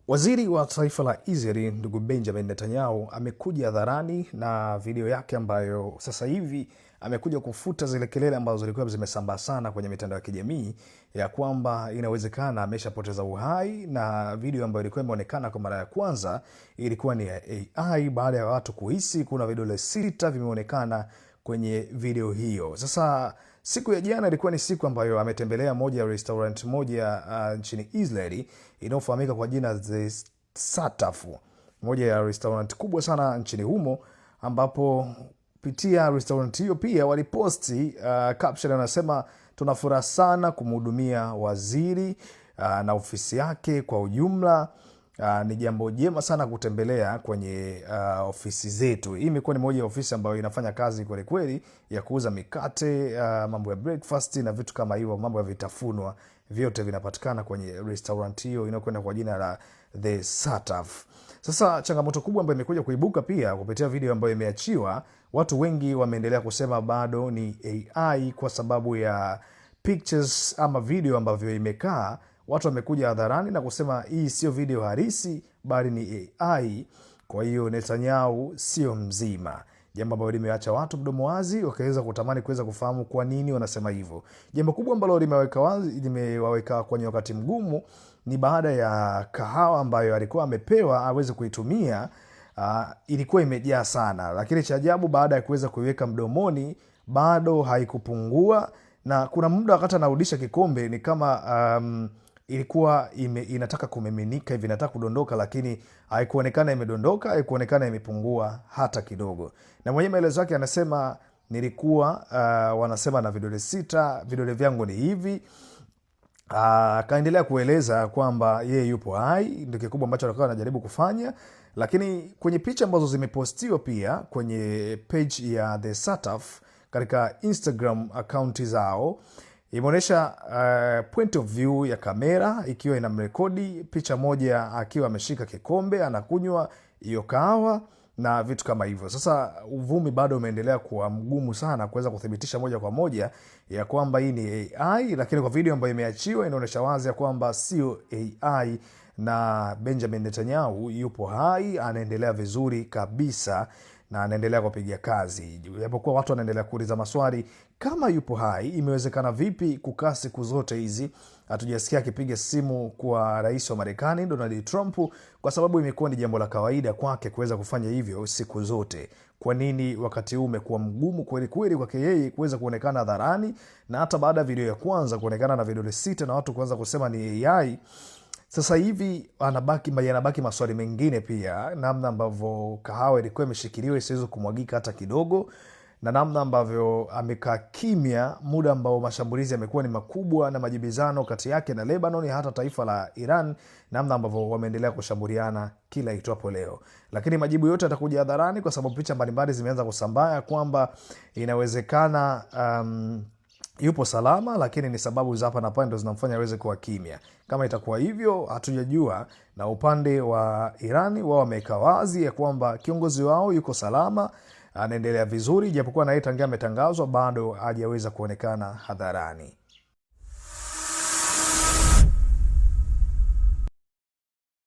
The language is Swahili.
Waziri wa taifa la Israeli ndugu Benjamin Netanyahu amekuja hadharani na video yake ambayo sasa hivi amekuja kufuta zile kelele ambazo zilikuwa zimesambaa sana kwenye mitandao ya kijamii ya kwamba inawezekana ameshapoteza uhai, na video ambayo ilikuwa imeonekana kwa mara ya kwanza ilikuwa ni AI baada ya watu kuhisi kuna vidole 6 vimeonekana kwenye video hiyo. Sasa siku ya jana ilikuwa ni siku ambayo ametembelea moja ya restaurant moja nchini Israeli inayofahamika kwa jina The Sataf, moja ya restaurant kubwa sana nchini humo, ambapo pitia restaurant hiyo pia waliposti caption anasema tuna furaha sana kumhudumia waziri na ofisi yake kwa ujumla. Ni jambo jema sana kutembelea kwenye ofisi zetu. Hii imekuwa ni moja ya ofisi ambayo inafanya kazi kweli kweli ya kuuza mikate, mambo ya breakfast na vitu kama hivyo, mambo ya vitafunwa vyote vinapatikana kwenye restaurant hiyo inayokwenda kwa jina la The Sataf. Sasa changamoto kubwa ambayo imekuja kuibuka pia kupitia video ambayo imeachiwa, watu wengi wameendelea kusema bado ni AI kwa sababu ya pictures ama video ambavyo imekaa. Watu wamekuja hadharani na kusema hii sio video halisi bali ni AI. Kwa hiyo Netanyahu sio mzima, jambo ambalo limeacha watu mdomo wazi wakaweza kutamani kuweza kufahamu kwa nini wanasema hivyo. Jambo kubwa ambalo limewaweka kwenye wakati mgumu ni baada ya kahawa ambayo alikuwa amepewa aweze kuitumia, ilikuwa imejaa sana, lakini cha ajabu baada ya kuweza kuiweka mdomoni bado haikupungua, na kuna muda wakati anarudisha kikombe ni kama ilikuwa inataka kumiminika hivi, inataka kudondoka, lakini haikuonekana imedondoka, haikuonekana imepungua hata kidogo. Na mwenye maelezo yake anasema nilikuwa wanasema na vidole 6, vidole vyangu ni hivi. Kaendelea kueleza kwamba yeye yupo hai, ndio kikubwa ambacho alikuwa anajaribu kufanya. Lakini kwenye picha ambazo zimepostiwa pia kwenye page ya The Sataf katika Instagram account zao, imeonyesha point of view ya kamera ikiwa inamrekodi, picha moja akiwa ameshika kikombe anakunywa hiyo kahawa na vitu kama hivyo. Sasa uvumi bado umeendelea kuwa mgumu sana kuweza kuthibitisha moja kwa moja ya kwamba hii ni AI, lakini kwa video ambayo imeachiwa inaonyesha wazi ya kwamba sio AI na Benjamin Netanyahu yupo hai, anaendelea vizuri kabisa na anaendelea kupiga kazi. Japokuwa watu wanaendelea kuuliza maswali, kama yupo hai imewezekana vipi kukaa siku zote hizi hatujasikia akipiga simu kwa rais wa Marekani Donald Trump, kwa sababu imekuwa ni jambo la kawaida kwake kuweza kufanya hivyo siku zote. Kwa nini wakati huu umekuwa mgumu kweli kweli kwake yeye kuweza kuonekana hadharani, na hata baada ya video ya kwanza kuonekana na vidole 6 na watu kuanza kusema ni AI, sasa hivi yanabaki maswali mengine pia, namna ambavyo kahawa ilikuwa imeshikiliwa isiweze kumwagika hata kidogo, na namna ambavyo amekaa kimya muda ambao mashambulizi yamekuwa ni makubwa na majibizano kati yake na Lebanon, hata taifa la Iran, namna ambavyo wameendelea kushambuliana kila itwapo leo. Lakini majibu yote yatakuja hadharani kwa sababu picha mbalimbali zimeanza kusambaa kwamba inawezekana yupo salama, lakini ni sababu za hapa na pale ndo zinamfanya aweze kuwa kimya. Kama itakuwa hivyo hatujajua, na upande wa Irani wao wameweka wazi ya kwamba kiongozi wao yuko salama, anaendelea vizuri, japokuwa naye tangia ametangazwa bado hajaweza kuonekana hadharani.